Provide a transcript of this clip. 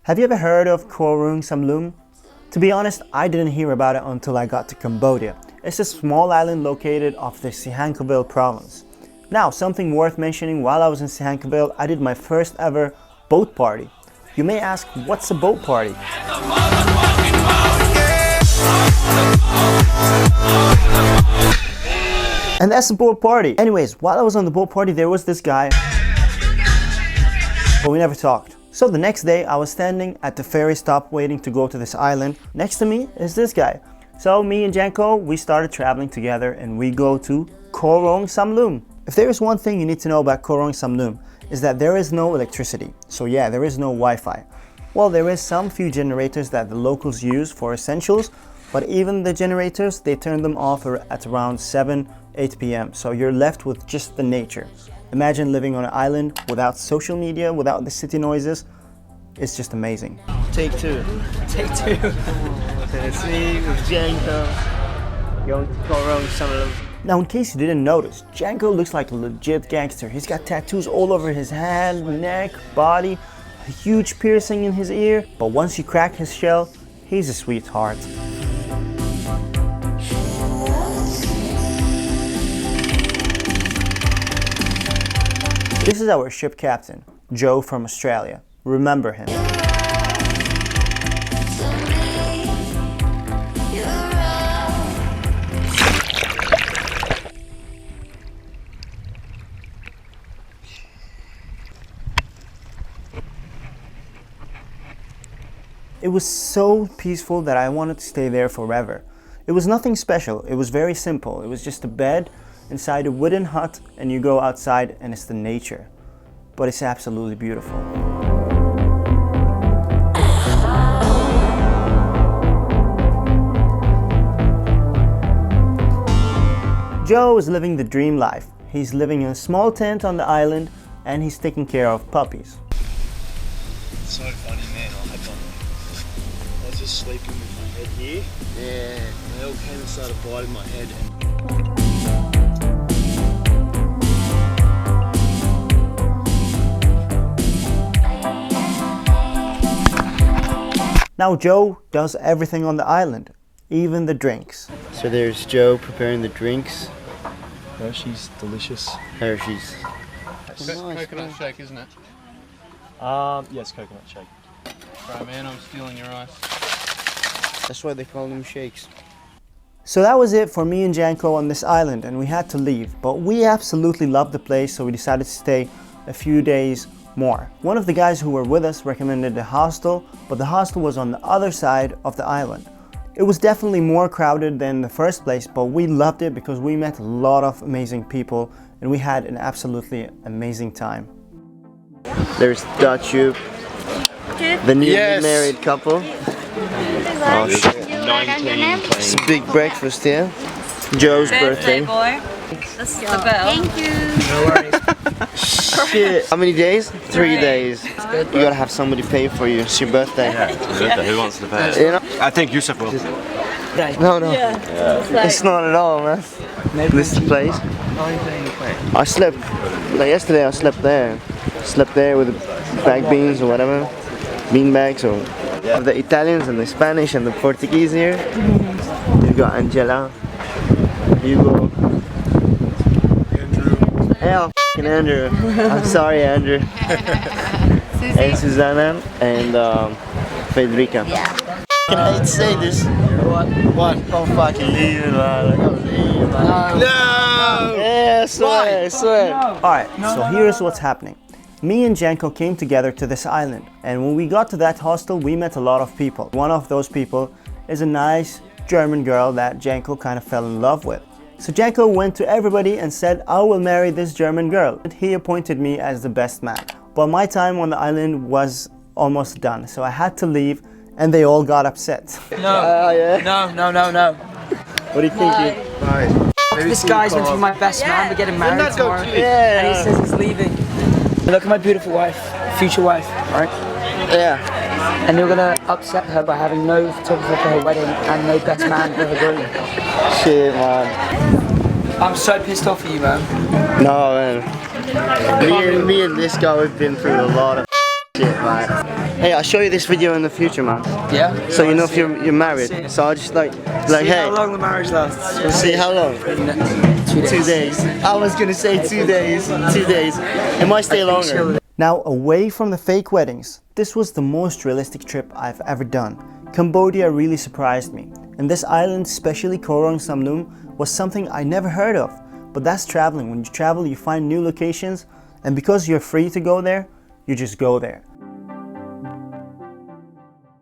Have you ever heard of Koh Rong Samloem? To be honest, I didn't hear about it until I got to Cambodia. It's a small island located off the Sihanoukville province. Now, something worth mentioning, while I was in Sihanoukville, I did my first ever boat party. You may ask, what's a boat party? And that's a boat party. Anyways, while I was on the boat party, there was this guy, but we never talked. So the next day, I was standing at the ferry stop waiting to go to this island. Next to me is this guy. So me and Janko, we started traveling together and we go to Koh Rong Samloem. If there is one thing you need to know about Koh Rong Samloem, is that there is no electricity. So yeah, there is no Wi-Fi. Well, there is some few generators that the locals use for essentials, but even the generators, they turn them off at around 7-8 p.m. So you're left with just the nature. Imagine living on an island without social media, without the city noises. It's just amazing. Take two. Take two. It's me with Janko going to Koh Rong Samloem. Now, in case you didn't notice, Janko looks like a legit gangster. He's got tattoos all over his hand, neck, body, a huge piercing in his ear. But once you crack his shell, he's a sweetheart. This is our ship captain, Joe from Australia. Remember him. It was so peaceful that I wanted to stay there forever. It was nothing special, it was very simple. It was just a bed inside a wooden hut and you go outside and it's the nature. But it's absolutely beautiful. Joe is living the dream life. He's living in a small tent on the island and he's taking care of puppies. It's so funny, man. I was just sleeping with my head here. Yeah. And they all came and started biting my head. Now Joe does everything on the island, even the drinks. So there's Joe preparing the drinks. Hershey's delicious. Hershey's. Coconut shake, isn't it? Yes, coconut shake. Right, man, I'm stealing your ice. That's why they call them shakes. So that was it for me and Janko on this island and we had to leave. But we absolutely loved the place, so we decided to stay a few days more. One of the guys who were with us recommended the hostel, but the hostel was on the other side of the island. It was definitely more crowded than the first place, but we loved it because we met a lot of amazing people and we had an absolutely amazing time. There's Dachu, the newly married couple. Oh shit. 19. It's a big breakfast here. Joe's birthday. Boy. That's the bell. Thank you. No worries. Shit. How many days? 3 days. You gotta have somebody pay for you. It's your birthday. Yeah, it's your birthday. Who wants to pay? You know? I think Yusuf will. No. Yeah. It's not at all, man. This is the place. I slept, like yesterday I slept there. Slept there with the baked beans or whatever. Bean bags or the Italians and the Spanish and the Portuguese here. You've got Angela, Hugo, Andrew. Hell, f***ing Andrew. I'm sorry, Andrew. And Susanna and Federica. I hate to say this. What? I'm fucking leaving, man. No! Yeah, I swear. Alright, so here's what's happening. Me and Janko came together to this island, and when we got to that hostel, we met a lot of people. One of those people is a nice German girl that Janko kind of fell in love with. So Janko went to everybody and said, I will marry this German girl. And he appointed me as the best man. But my time on the island was almost done, so I had to leave, and they all got upset. No, yeah. no. What do you think? Alright. This guy's meant to be my best man. We're getting married tomorrow. Yeah. And he says he's leaving. Look at my beautiful wife, future wife, right? Yeah. And you're gonna upset her by having no photographer for her wedding and no best man for her groom. Shit, man. I'm so pissed off at you, man. No, man. Me and this guy, we've been through a lot of Shit, man. Hey, I'll show you this video in the future, man. Yeah? So you know if you're married. So I'll just like See hey. how long the marriage lasts. We'll see how long? 2 days. 2 days. I was gonna say 2 days. 2 days. It might stay longer. Now, away from the fake weddings, this was the most realistic trip I've ever done. Cambodia really surprised me, and this island, especially Koh Rong Samloem, was something I never heard of. But that's traveling. When you travel, you find new locations, and because you're free to go there, you just go there.